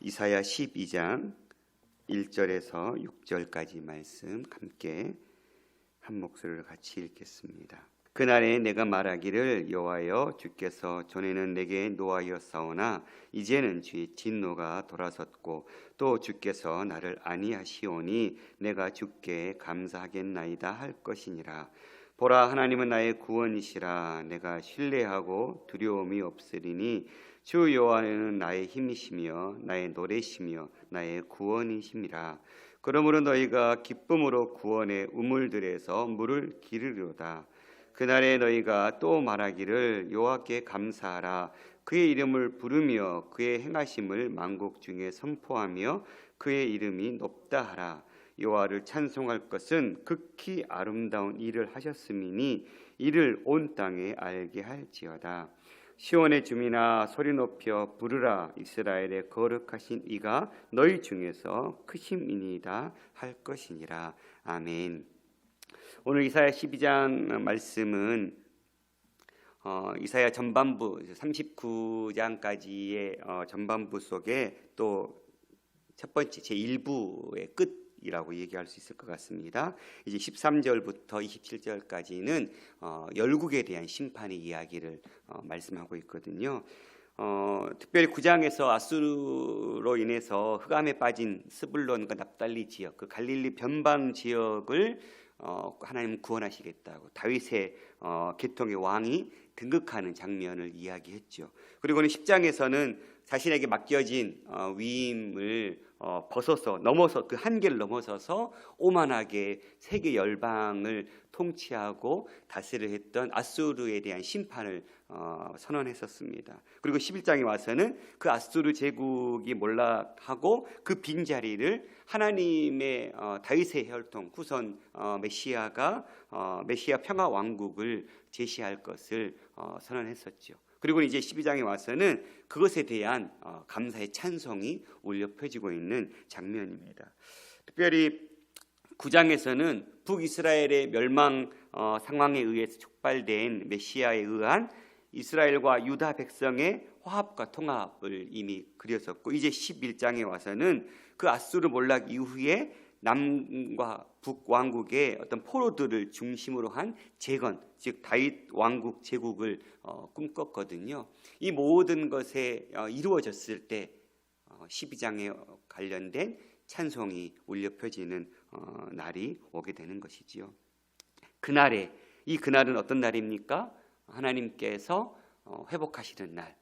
이사야 12장 1절에서 6절까지 말씀 함께 한 목소리를 같이 읽겠습니다. 그날에 내가 말하기를 여호와여 주께서 전에는 내게 노하였사오나 이제는 주의 진노가 돌아섰고 또 주께서 나를 아니하시오니 내가 주께 감사하겠나이다 할 것이니라. 보라, 하나님은 나의 구원이시라. 내가 신뢰하고 두려움이 없으리니 주 여호와는 나의 힘이시며 나의 노래시며 나의 구원이심이라. 그러므로 너희가 기쁨으로 구원의 우물들에서 물을 기르리로다. 그날에 너희가 또 말하기를 여호와께 감사하라. 그의 이름을 부르며 그의 행하심을 만국 중에 선포하며 그의 이름이 높다 하라. 여호와를 찬송할 것은 극히 아름다운 일을 하셨음이니 이를 온 땅에 알게 할지어다. 시온의 주민아 소리 높여 부르라. 이스라엘의 거룩하신 이가 너희 중에서 크심이니이다 할 것이니라. 아멘. 오늘 이사야 12장 말씀은 이사야 전반부 39장까지의 전반부 속에 또 첫 번째 제1부의 끝이라고 얘기할 수 있을 것 같습니다. 이제 13절부터 27절까지는 열국에 대한 심판의 이야기를 말씀하고 있거든요. 특별히 9장에서 아수르로 인해서 흑암에 빠진 스불론과 납달리 지역, 그 갈릴리 변방 지역을 하나님 구원하시겠다고 다윗의 계통의 왕이 등극하는 장면을 이야기했죠. 그리고는 10장에서는 자신에게 맡겨진 위임을 넘어서 그 한계를 넘어서서 오만하게 세계 열방을 통치하고 다스려 했던 아수르에 대한 심판을 선언했었습니다. 그리고 11장에 와서는 그 아수르 제국이 몰락하고 그 빈자리를 하나님의 다윗의 혈통 후손 메시아 평화 왕국을 제시할 것을 선언했었죠. 그리고 이제 12장에 와서는 그것에 대한 감사의 찬송이 울려 퍼지고 있는 장면입니다. 특별히 9장에서는 북이스라엘의 멸망 상황에 의해서 촉발된 메시아에 의한 이스라엘과 유다 백성의 화합과 통합을 이미 그렸었고, 이제 11장에 와서는 그 아수르 몰락 이후에 남과 북 왕국의 어떤 포로들을 중심으로 한 재건, 즉 다윗 왕국 제국을 꿈꿨거든요. 이 모든 것에 이루어졌을 때 12장에 관련된 찬송이 울려 퍼지는 날이 오게 되는 것이지요. 그날은 어떤 날입니까? 하나님께서 회복하시는 날.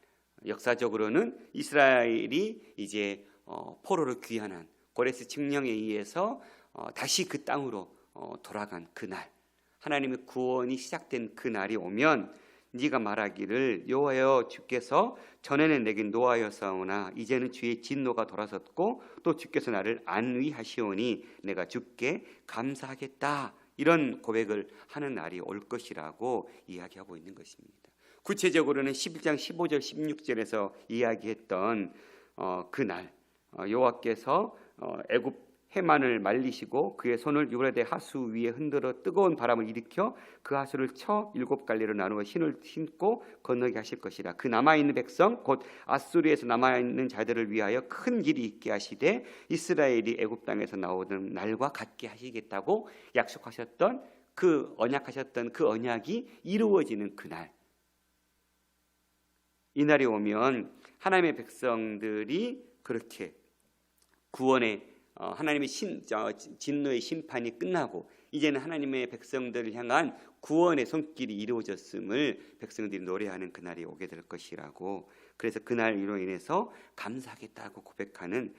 역사적으로는 이스라엘이 이제 포로로 귀환한 고레스 칙령에 의해서 다시 그 땅으로 돌아간 그날, 하나님의 구원이 시작된 그 날이 오면 네가 말하기를 여호와여 주께서 전에는 내게 노하였사오나 이제는 주의 진노가 돌아섰고 또 주께서 나를 안위하시오니 내가 주께 감사하겠다, 이런 고백을 하는 날이 올 것이라고 이야기하고 있는 것입니다. 구체적으로는 11장 15절 16절에서 이야기했던 그날, 여호와께서 애굽 해만을 말리시고 그의 손을 유브라데 하수 위에 흔들어 뜨거운 바람을 일으켜 그 하수를 쳐 7갈래로 나누어 신을 신고 건너게 하실 것이라. 그 남아있는 백성 곧 아수르에서 남아있는 자들을 위하여 큰 길이 있게 하시되 이스라엘이 애굽 땅에서 나오던 날과 같게 하시겠다고 약속하셨던 그 언약이 이루어지는 그날, 이날이 오면 하나님의 백성들이 그렇게 구원의 하나님의 진노의 심판이 끝나고 이제는 하나님의 백성들을 향한 구원의 손길이 이루어졌음을 백성들이 노래하는 그날이 오게 될 것이라고, 그래서 그날로 인해서 감사하겠다고 고백하는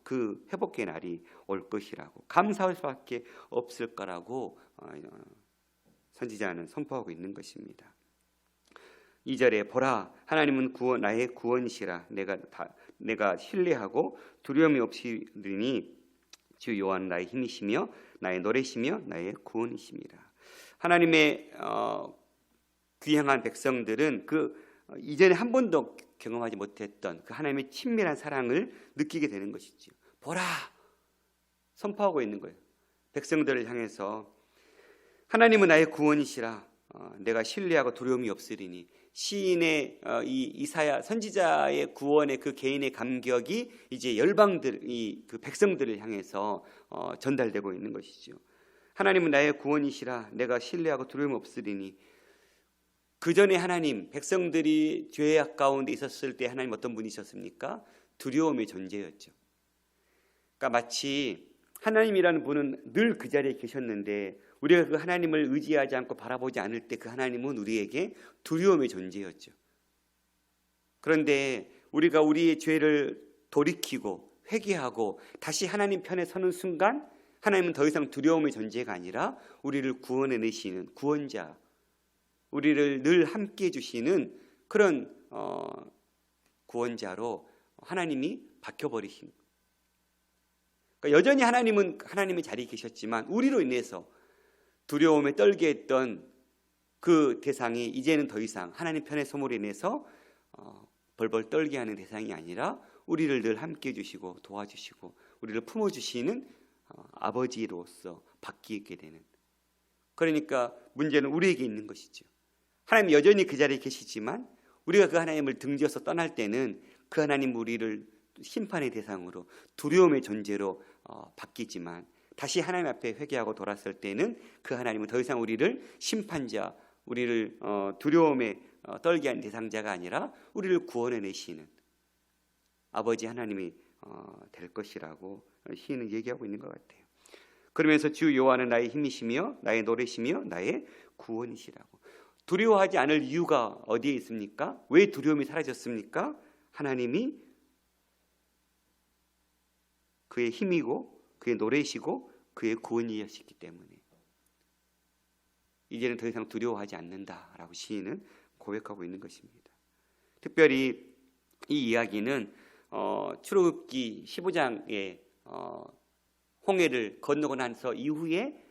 그 회복의 날이 올 것이라고, 감사할 수밖에 없을 거라고 선지자는 선포하고 있는 것입니다. 2절에 보라, 하나님은 나의 구원이시라. 내가 신뢰하고 두려움이 없으리니 주 여호와는 나의 힘이시며 나의 노래시며 나의 구원이십니다. 하나님의 귀향한 백성들은 그 이전에 한 번도 경험하지 못했던 그 하나님의 친밀한 사랑을 느끼게 되는 것이죠. 보라, 선포하고 있는 거예요. 백성들을 향해서 하나님은 나의 구원이시라. 내가 신뢰하고 두려움이 없으리니, 시인의 이 이사야 선지자의 구원의 그 개인의 감격이 이제 열방들, 그 백성들을 향해서 전달되고 있는 것이죠. 하나님은 나의 구원이시라 내가 신뢰하고 두려움 없으리니. 그 전에 하나님, 백성들이 죄악 가운데 있었을 때 하나님 어떤 분이셨습니까? 두려움의 존재였죠. 그러니까 마치 하나님이라는 분은 늘 그 자리에 계셨는데 우리가 그 하나님을 의지하지 않고 바라보지 않을 때 그 하나님은 우리에게 두려움의 존재였죠. 그런데 우리가 우리의 죄를 돌이키고 회개하고 다시 하나님 편에 서는 순간 하나님은 더 이상 두려움의 존재가 아니라 우리를 구원해내시는 구원자, 우리를 늘 함께해 주시는 그런 구원자로 하나님이 바뀌어버리신 거예요. 그러니까 여전히 하나님은 하나님의 자리에 계셨지만 우리로 인해서 두려움에 떨게 했던 그 대상이 이제는 더 이상 하나님 편의 소물로 인해서 벌벌 떨게 하는 대상이 아니라 우리를 늘 함께해 주시고 도와주시고 우리를 품어주시는 아버지로서 바뀌게 되는. 그러니까 문제는 우리에게 있는 것이죠. 하나님 여전히 그 자리에 계시지만 우리가 그 하나님을 등지어서 떠날 때는 그 하나님 우리를 심판의 대상으로 두려움의 존재로 바뀌지만 다시 하나님 앞에 회개하고 돌아설 때는 그 하나님은 더 이상 우리를 심판자, 우리를 두려움에 떨게 하는 대상자가 아니라 우리를 구원해내시는 아버지 하나님이 될 것이라고 시인은 얘기하고 있는 것 같아요. 그러면서 주 여호와는 나의 힘이시며 나의 노래시며 나의 구원이시라고. 두려워하지 않을 이유가 어디에 있습니까? 왜 두려움이 사라졌습니까? 하나님이 그의 힘이고 그의 노래이시고 그의 구원이셨기 때문에 이제는 더 이상 두려워하지 않는다라고 시인은 고백하고 있는 것입니다. 특별히 이 이야기는 출애굽기 15장의 홍해를 건너고 나서 이후에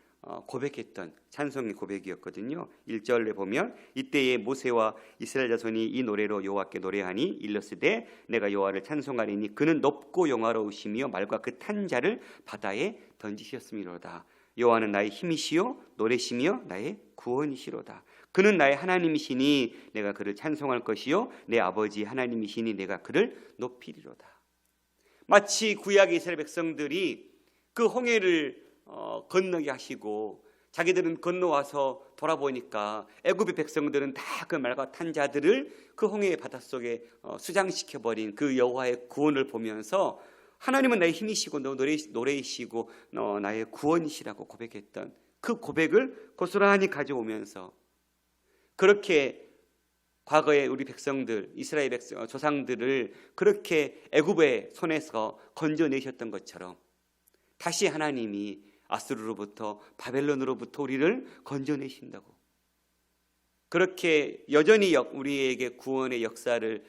고백했던 찬송의 고백이었거든요. 1절에 보면 이때에 모세와 이스라엘 자손이 이 노래로 여호와께 노래하니 일렀으되 내가 여호와를 찬송하리니 그는 높고 영화로우시며 말과 그 탄 자를 바다에 던지셨음이로다. 여호와는 나의 힘이시요 노래시며 나의 구원이시로다. 그는 나의 하나님이시니 내가 그를 찬송할 것이요 내 아버지 하나님이시니 내가 그를 높이리로다. 마치 구약의 이스라엘 백성들이 그 홍해를 건너게 하시고 자기들은 건너와서 돌아보니까 애굽의 백성들은 다 그 말과 탄 자들을 그 홍해의 바닷속에 수장시켜버린 그 여호와의 구원을 보면서 하나님은 나의 힘이시고 노래이시고 나의 구원이시라고 고백했던 그 고백을 고스란히 가져오면서 그렇게 과거에 우리 백성들 이스라엘 백성 조상들을 그렇게 애굽의 손에서 건져내셨던 것처럼 다시 하나님이 아수르로부터 바벨론으로부터 우리를 건져내신다고 그렇게 여전히 우리에게 구원의 역사를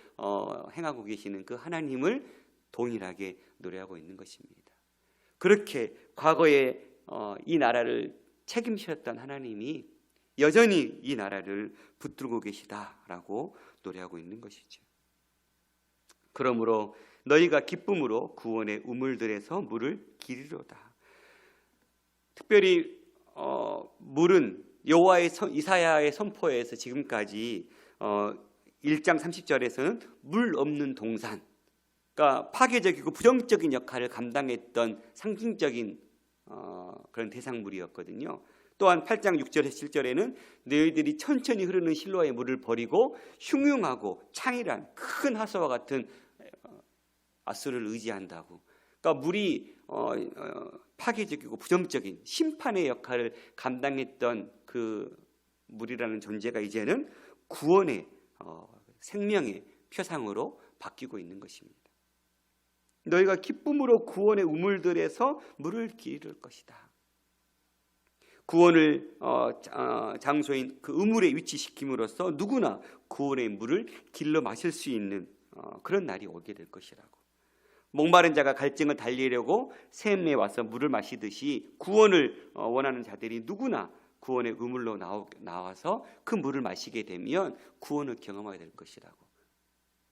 행하고 계시는 그 하나님을 동일하게 노래하고 있는 것입니다. 그렇게 과거에 이 나라를 책임지셨던 하나님이 여전히 이 나라를 붙들고 계시다라고 노래하고 있는 것이죠. 그러므로 너희가 기쁨으로 구원의 우물들에서 물을 기르리로다. 특별히 물은 여호와의 이사야의 선포에서 지금까지 1장 30절에서는 물 없는 동산, 그러니까 파괴적이고 부정적인 역할을 감당했던 상징적인 그런 대상물이었거든요. 또한 8장 6절에서 7절에는 너희들이 천천히 흐르는 실로아의 물을 버리고 흉흉하고 창이란 큰 하수와 같은 아수르를 의지한다고. 그러니까 물이 파괴적이고 부정적인 심판의 역할을 감당했던 그 물이라는 존재가 이제는 구원의 생명의 표상으로 바뀌고 있는 것입니다. 너희가 기쁨으로 구원의 우물들에서 물을 기를 것이다. 구원을 장소인 그 우물에 위치시킴으로써 누구나 구원의 물을 길러 마실 수 있는 그런 날이 오게 될 것이라고. 목마른 자가 갈증을 달리려고 샘에 와서 물을 마시듯이 구원을 원하는 자들이 누구나 구원의 우물로 나와서 그 물을 마시게 되면 구원을 경험하게 될 것이라고.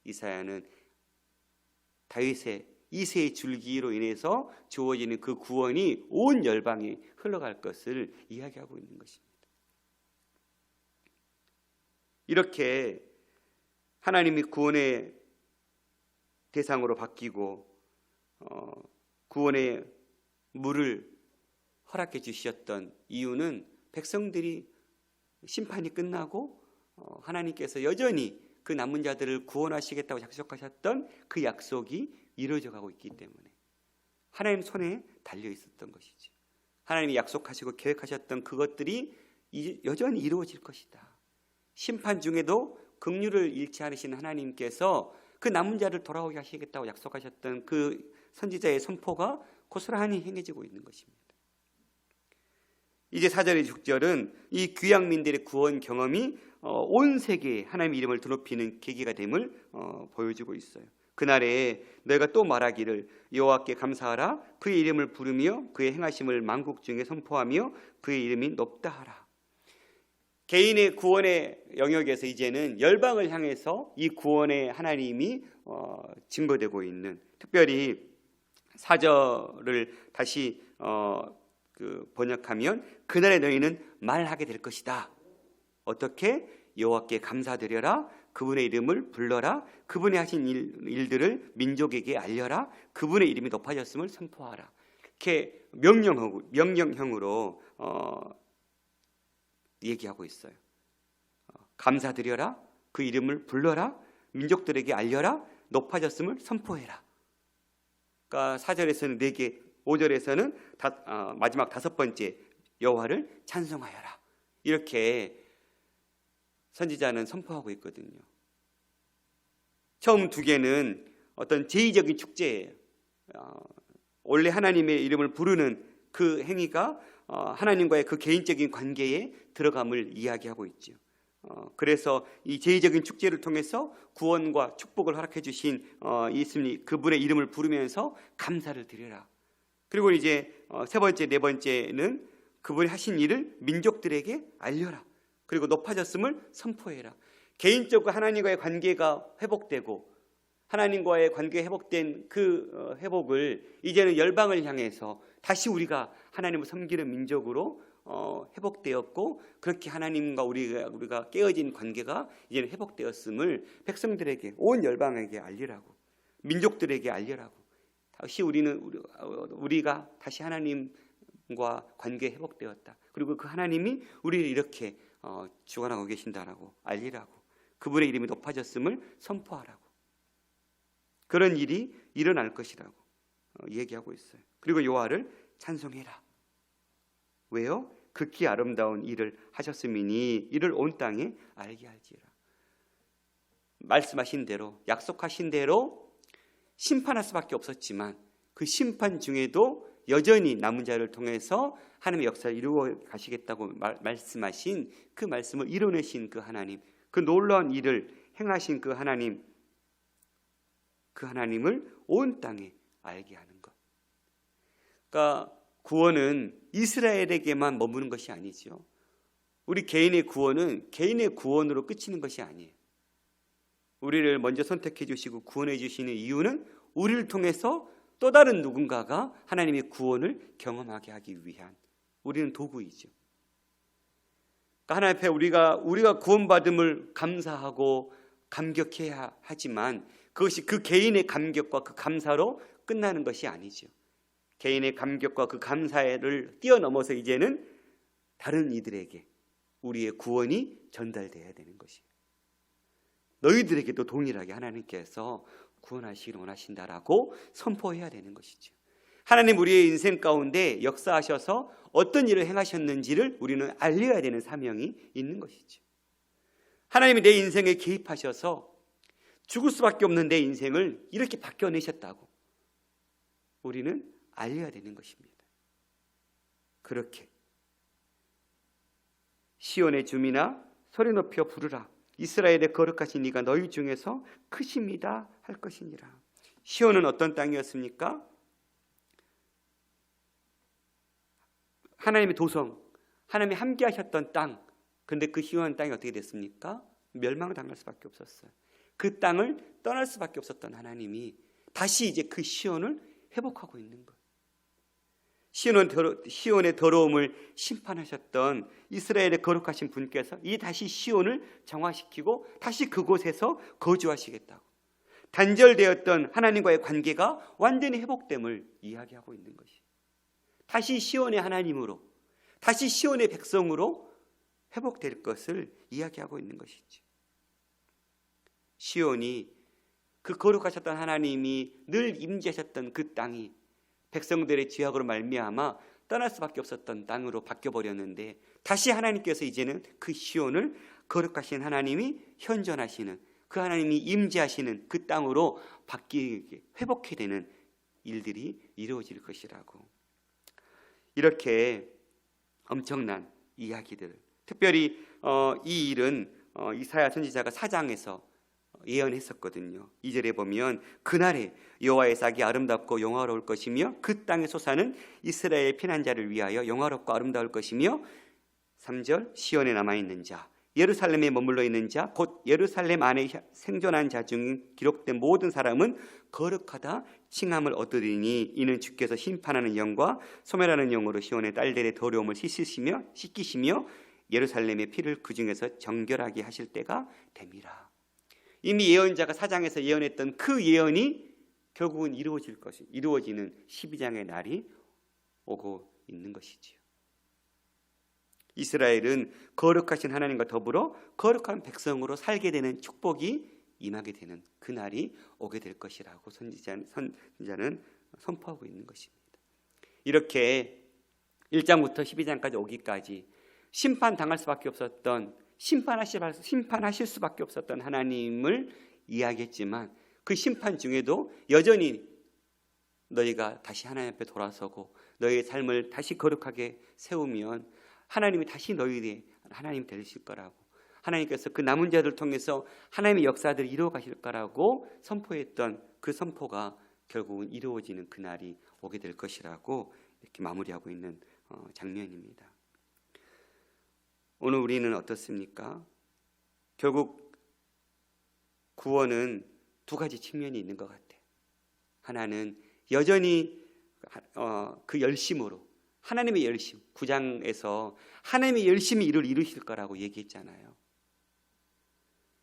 이사야는 다윗의 이새의 줄기로 인해서 주어지는 그 구원이 온 열방에 흘러갈 것을 이야기하고 있는 것입니다. 이렇게 하나님이 구원의 대상으로 바뀌고 구원의 물을 허락해 주셨던 이유는 백성들이 심판이 끝나고 하나님께서 여전히 그 남은 자들을 구원하시겠다고 약속하셨던 그 약속이 이루어져 가고 있기 때문에 하나님 손에 달려 있었던 것이지. 하나님이 약속하시고 계획하셨던 그것들이 여전히 이루어질 것이다. 심판 중에도 긍휼을 잃지 않으신 하나님께서 그 남은 자를 돌아오게 하시겠다고 약속하셨던 그 선지자의 선포가 고스란히 행해지고 있는 것입니다. 이제 4절의 6절은 이 귀양민들의 구원 경험이 온 세계에 하나님의 이름을 드높이는 계기가 됨을 보여주고 있어요. 그날에 너희가 또 말하기를 여호와께 감사하라. 그의 이름을 부르며 그의 행하심을 만국 중에 선포하며 그의 이름이 높다 하라. 개인의 구원의 영역에서 이제는 열방을 향해서 이 구원의 하나님이 증거되고 있는, 특별히 4절을 다시 번역하면 그날에 너희는 말하게 될 것이다. 어떻게? 여호와께 감사드려라. 그분의 이름을 불러라. 그분이 하신 일들을 민족에게 알려라. 그분의 이름이 높아졌음을 선포하라. 이렇게 명령형으로 얘기하고 있어요. 감사드려라. 그 이름을 불러라. 민족들에게 알려라. 높아졌음을 선포해라. 그러니까 4절에서는 4개, 5절에서는 마지막 5번째 여호와를 찬송하여라. 이렇게 선지자는 선포하고 있거든요. 처음 2개는 어떤 제의적인 축제예요. 원래 하나님의 이름을 부르는 그 행위가 하나님과의 그 개인적인 관계에 들어감을 이야기하고 있죠. 그래서 이 제의적인 축제를 통해서 구원과 축복을 허락해 주신 예수님 그분의 이름을 부르면서 감사를 드려라. 그리고 이제 3번째, 4번째는 그분이 하신 일을 민족들에게 알려라. 그리고 높아졌음을 선포해라. 개인적으로 하나님과의 관계가 회복되고 하나님과의 관계가 회복된 그 회복을 이제는 열방을 향해서 다시 우리가 하나님을 섬기는 민족으로 회복되었고, 그렇게 하나님과 우리가 깨어진 관계가 이제는 회복되었음을 백성들에게, 온 열방에게 알리라고, 민족들에게 알리라고, 다시 우리가 다시 하나님과 관계 회복되었다. 그리고 그 하나님이 우리를 이렇게 주관하고 계신다라고 알리라고, 그분의 이름이 높아졌음을 선포하라고, 그런 일이 일어날 것이라고 얘기하고 있어요. 그리고 여호와를 찬송해라. 왜요? 극히 아름다운 일을 하셨음이니 이를 온 땅에 알게 할지라. 말씀하신 대로, 약속하신 대로 심판할 수밖에 없었지만 그 심판 중에도 여전히 남은 자를 통해서 하나님의 역사를 이루어 가시겠다고 말씀하신 그 말씀을 이뤄내신 그 하나님, 그 놀라운 일을 행하신 그 하나님, 그 하나님을 온 땅에 알게 하는 것. 그러니까 구원은 이스라엘에게만 머무는 것이 아니죠. 우리 개인의 구원은 개인의 구원으로 그치는 것이 아니에요. 우리를 먼저 선택해 주시고 구원해 주시는 이유는 우리를 통해서 또 다른 누군가가 하나님의 구원을 경험하게 하기 위한, 우리는 도구이죠. 그러니까 하나님 앞에 우리가 구원받음을 감사하고 감격해야 하지만 그것이 그 개인의 감격과 그 감사로 끝나는 것이 아니죠. 개인의 감격과 그 감사를 뛰어넘어서 이제는 다른 이들에게 우리의 구원이 전달돼야 되는 것이에요. 너희들에게도 동일하게 하나님께서 구원하시기를 원하신다라고 선포해야 되는 것이죠. 하나님 우리의 인생 가운데 역사하셔서 어떤 일을 행하셨는지를 우리는 알려야 되는 사명이 있는 것이죠. 하나님이 내 인생에 개입하셔서 죽을 수밖에 없는 내 인생을 이렇게 바뀌어내셨다고 우리는 알려야 되는 것입니다. 그렇게 시온의 주민아 소리 높여 부르라. 이스라엘의 거룩하신 이가 너희 중에서 크십니다 할 것이니라. 시온은 어떤 땅이었습니까? 하나님의 도성, 하나님이 함께 하셨던 땅. 그런데 그 시온 땅이 어떻게 됐습니까? 멸망당할 수밖에 없었어요. 그 땅을 떠날 수밖에 없었던 하나님이 다시 이제 그 시온을 회복하고 있는 거예요. 시온의 더러움을 심판하셨던 이스라엘의 거룩하신 분께서 이제 다시 시온을 정화시키고 다시 그곳에서 거주하시겠다고, 단절되었던 하나님과의 관계가 완전히 회복됨을 이야기하고 있는 것이, 다시 시온의 하나님으로, 다시 시온의 백성으로 회복될 것을 이야기하고 있는 것이죠. 시온이, 그 거룩하셨던 하나님이 늘 임재하셨던 그 땅이 백성들의 죄악으로 말미암아 떠날 수밖에 없었던 땅으로 바뀌어버렸는데, 다시 하나님께서 이제는 그 시온을 거룩하신 하나님이 현존하시는, 그 하나님이 임재하시는 그 땅으로 바뀌게, 회복해 되는 일들이 이루어질 것이라고. 이렇게 엄청난 이야기들, 특별히 이 일은 이사야 선지자가 4장에서 예언했었거든요. 2절에 보면 그날에 여호와의 싹이 아름답고 영화로울 것이며 그 땅의 소사는 이스라엘 피난자를 위하여 영화롭고 아름다울 것이며, 3절 시온에 남아있는 자, 예루살렘에 머물러 있는 자, 곧 예루살렘 안에 생존한 자 중 기록된 모든 사람은 거룩하다 칭함을 얻으리니 이는 주께서 심판하는 영과 소멸하는 영으로 시온의 딸들의 더러움을 씻기시며 예루살렘의 피를 그 중에서 정결하게 하실 때가 됨이라. 이미 예언자가 4장에서 예언했던 그 예언이 결국은 이루어지는 12장의 날이 오고 있는 것이지요. 이스라엘은 거룩하신 하나님과 더불어 거룩한 백성으로 살게 되는 축복이 임하게 되는 그 날이 오게 될 것이라고 선지자는 선포하고 있는 것입니다. 이렇게 1장부터 12장까지 오기까지 심판당할 수밖에 없었던, 심판하실 수밖에 없었던 하나님을 이야기했지만, 그 심판 중에도 여전히 너희가 다시 하나님 앞에 돌아서고 너희의 삶을 다시 거룩하게 세우면 하나님이 다시 너희의 하나님 되실 거라고, 하나님께서 그 남은 자들을 통해서 하나님의 역사들을 이루어 가실 거라고 선포했던 그 선포가 결국은 이루어지는 그날이 오게 될 것이라고 이렇게 마무리하고 있는 장면입니다. 오늘 우리는 어떻습니까? 결국 구원은 두 가지 측면이 있는 것 같아요. 하나는 여전히 그 열심으로, 하나님의 열심, 9장에서 하나님의 열심히 이를 이루실 거라고 얘기했잖아요.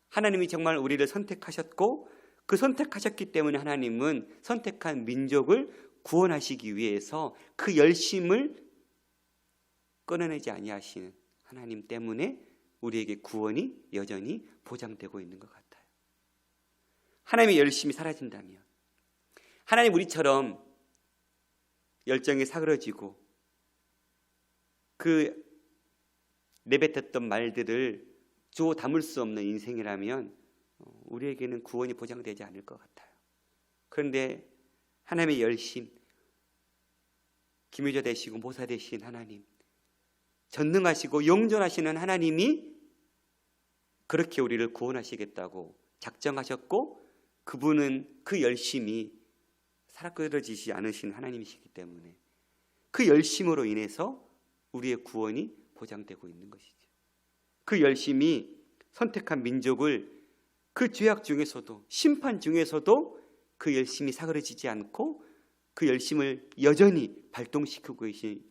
하나님이 정말 우리를 선택하셨고, 그 선택하셨기 때문에 하나님은 선택한 민족을 구원하시기 위해서 그 열심을 끊어내지 아니하시는 하나님 때문에 우리에게 구원이 여전히 보장되고 있는 것 같아요. 하나님의 열심이 사라진다면, 하나님 우리처럼 열정이 사그러지고 그 내뱉었던 말들을 주워 담을 수 없는 인생이라면 우리에게는 구원이 보장되지 않을 것 같아요. 그런데 하나님의 열심, 기묘자 되시고 모사 되신 하나님, 전능하시고 영존하시는 하나님이 그렇게 우리를 구원하시겠다고 작정하셨고, 그분은 그 열심이 사라져지지 않으신 하나님이시기 때문에 그 열심으로 인해서 우리의 구원이 보장되고 있는 것이죠. 그 열심이 선택한 민족을 그 죄악 중에서도, 심판 중에서도 그 열심이 사그러지지 않고 그 열심을 여전히 발동시키고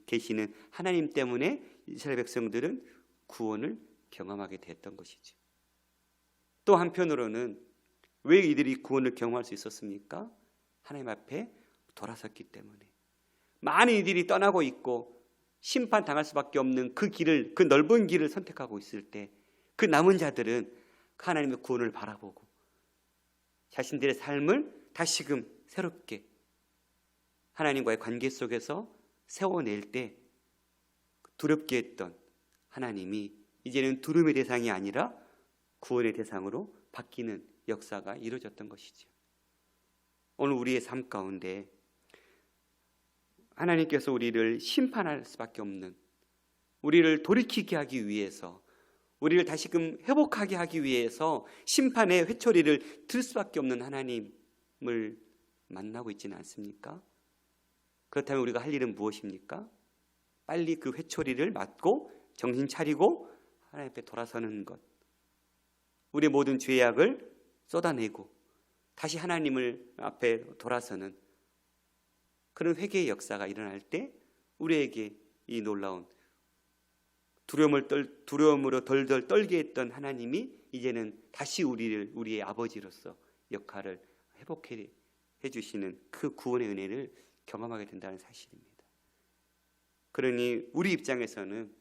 계시는 하나님 때문에 이스라엘 백성들은 구원을 경험하게 됐던 것이죠. 또 한편으로는 왜 이들이 구원을 경험할 수 있었습니까? 하나님 앞에 돌아섰기 때문에. 많은 이들이 떠나고 있고 심판당할 수밖에 없는 그 길을, 그 넓은 길을 선택하고 있을 때 그 남은 자들은 하나님의 구원을 바라보고 자신들의 삶을 다시금 새롭게 하나님과의 관계 속에서 세워낼 때 두렵게 했던 하나님이 이제는 두려움의 대상이 아니라 구원의 대상으로 바뀌는 역사가 이루어졌던 것이죠. 오늘 우리의 삶 가운데 하나님께서 우리를 심판할 수밖에 없는, 우리를 돌이키게 하기 위해서, 우리를 다시금 회복하게 하기 위해서 심판의 회초리를 들 수밖에 없는 하나님을 만나고 있지는 않습니까? 그렇다면 우리가 할 일은 무엇입니까? 빨리 그 회초리를 맞고 정신 차리고 하나님 앞에 돌아서는 것, 우리의 모든 죄악을 쏟아내고 다시 하나님을 앞에 돌아서는 그런 회개의 역사가 일어날 때 우리에게 이 놀라운 두려움으로 덜덜 떨게 했던 하나님이 이제는 다시 우리의 아버지로서 역할을 회복해 주시는 그 구원의 은혜를 경험하게 된다는 사실입니다. 그러니 우리 입장에서는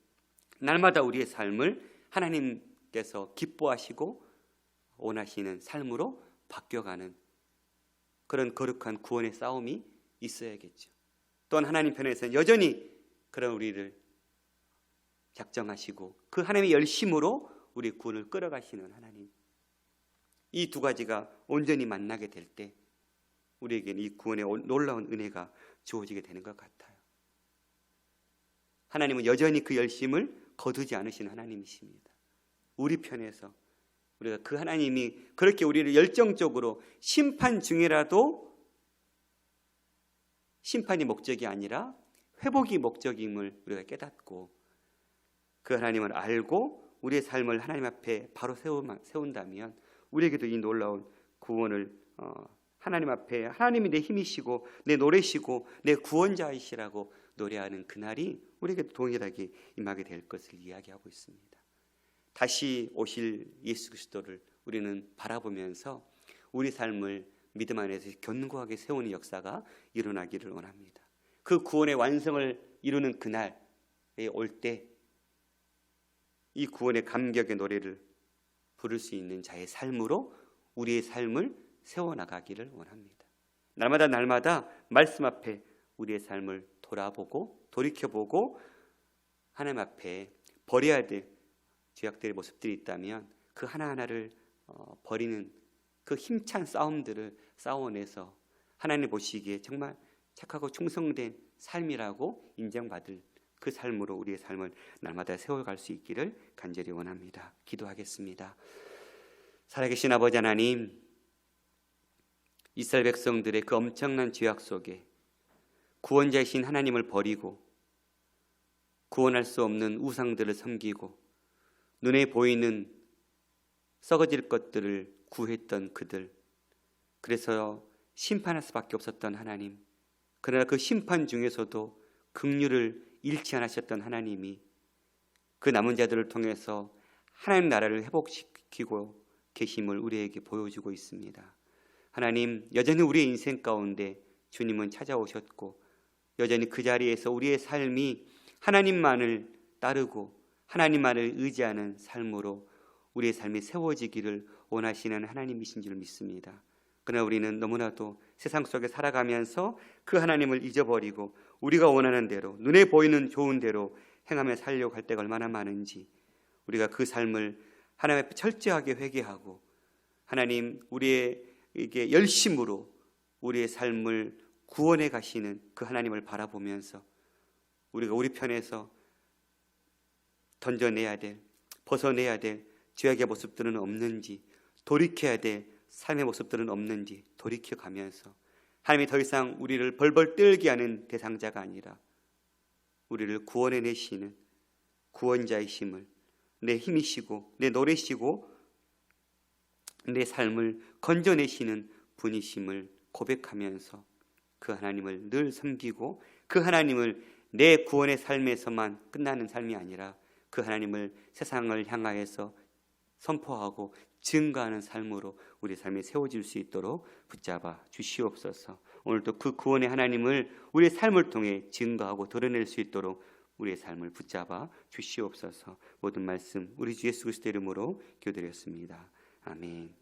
날마다 우리의 삶을 하나님께서 기뻐하시고 원하시는 삶으로 바뀌어가는 그런 거룩한 구원의 싸움이 있어야겠죠. 또한 하나님 편에서는 여전히 그런 우리를 작정하시고 그 하나님의 열심으로 우리 구원을 끌어가시는 하나님, 이 두 가지가 온전히 만나게 될 때 우리에게는 이 구원의 놀라운 은혜가 주어지게 되는 것 같아요. 하나님은 여전히 그 열심을 거두지 않으시는 하나님이십니다. 우리 편에서 우리가 그 하나님이 그렇게 우리를 열정적으로 심판 중이라도 심판이 목적이 아니라 회복이 목적임을 우리가 깨닫고 그 하나님을 알고 우리의 삶을 하나님 앞에 바로 세운다면 우리에게도 이 놀라운 구원을 하나님 앞에 하나님이 내 힘이시고 내 노래시고 내 구원자이시라고 노래하는 그날이 우리에게도 동일하게 임하게 될 것을 이야기하고 있습니다. 다시 오실 예수 그리스도를 우리는 바라보면서 우리 삶을 믿음 안에서 견고하게 세우는 역사가 일어나기를 원합니다. 그 구원의 완성을 이루는 그날에 올 때 이 구원의 감격의 노래를 부를 수 있는 자의 삶으로 우리의 삶을 세워나가기를 원합니다. 날마다 말씀 앞에 우리의 삶을 돌아보고 돌이켜보고 하나님 앞에 버려야 될 죄악들의 모습들이 있다면 그 하나하나를 버리는 그 힘찬 싸움들을 싸워내서 하나님 보시기에 정말 착하고 충성된 삶이라고 인정받을 그 삶으로 우리의 삶을 날마다 세워갈 수 있기를 간절히 원합니다. 기도하겠습니다. 살아계신 아버지 하나님, 이스라엘 백성들의 그 엄청난 죄악 속에 구원자이신 하나님을 버리고 구원할 수 없는 우상들을 섬기고 눈에 보이는 썩어질 것들을 구했던 그들, 그래서 심판할 수밖에 없었던 하나님, 그러나 그 심판 중에서도 긍휼을 잃지 않으셨던 하나님이 그 남은 자들을 통해서 하나님 나라를 회복시키고 계심을 우리에게 보여주고 있습니다. 하나님, 여전히 우리의 인생 가운데 주님은 찾아오셨고 여전히 그 자리에서 우리의 삶이 하나님만을 따르고 하나님만을 의지하는 삶으로 우리의 삶이 세워지기를 원하시는 하나님이신 줄 믿습니다. 그러나 우리는 너무나도 세상 속에 살아가면서 그 하나님을 잊어버리고 우리가 원하는 대로 눈에 보이는 좋은 대로 행하며 살려고 할 때가 얼마나 많은지 우리가 그 삶을 하나님 앞에 철저하게 회개하고 하나님 우리에게 열심으로 우리의 삶을 구원해 가시는 그 하나님을 바라보면서 우리가 우리 편에서 던져내야 될, 벗어내야 될 죄악의 모습들은 없는지, 돌이켜야 될 삶의 모습들은 없는지 돌이켜가면서 하나님이 더 이상 우리를 벌벌 떨게 하는 대상자가 아니라 우리를 구원해내시는 구원자이심을, 내 힘이시고 내 노래시고 내 삶을 건져내시는 분이심을 고백하면서 그 하나님을 늘 섬기고 그 하나님을 내 구원의 삶에서만 끝나는 삶이 아니라 그 하나님을 세상을 향하여서 선포하고 증거하는 삶으로 우리 삶이 세워질 수 있도록 붙잡아 주시옵소서. 오늘도 그 구원의 하나님을 우리의 삶을 통해 증거하고 드러낼 수 있도록 우리의 삶을 붙잡아 주시옵소서. 모든 말씀 우리 주 예수 그리스도 이름으로 기도드렸습니다. 아멘.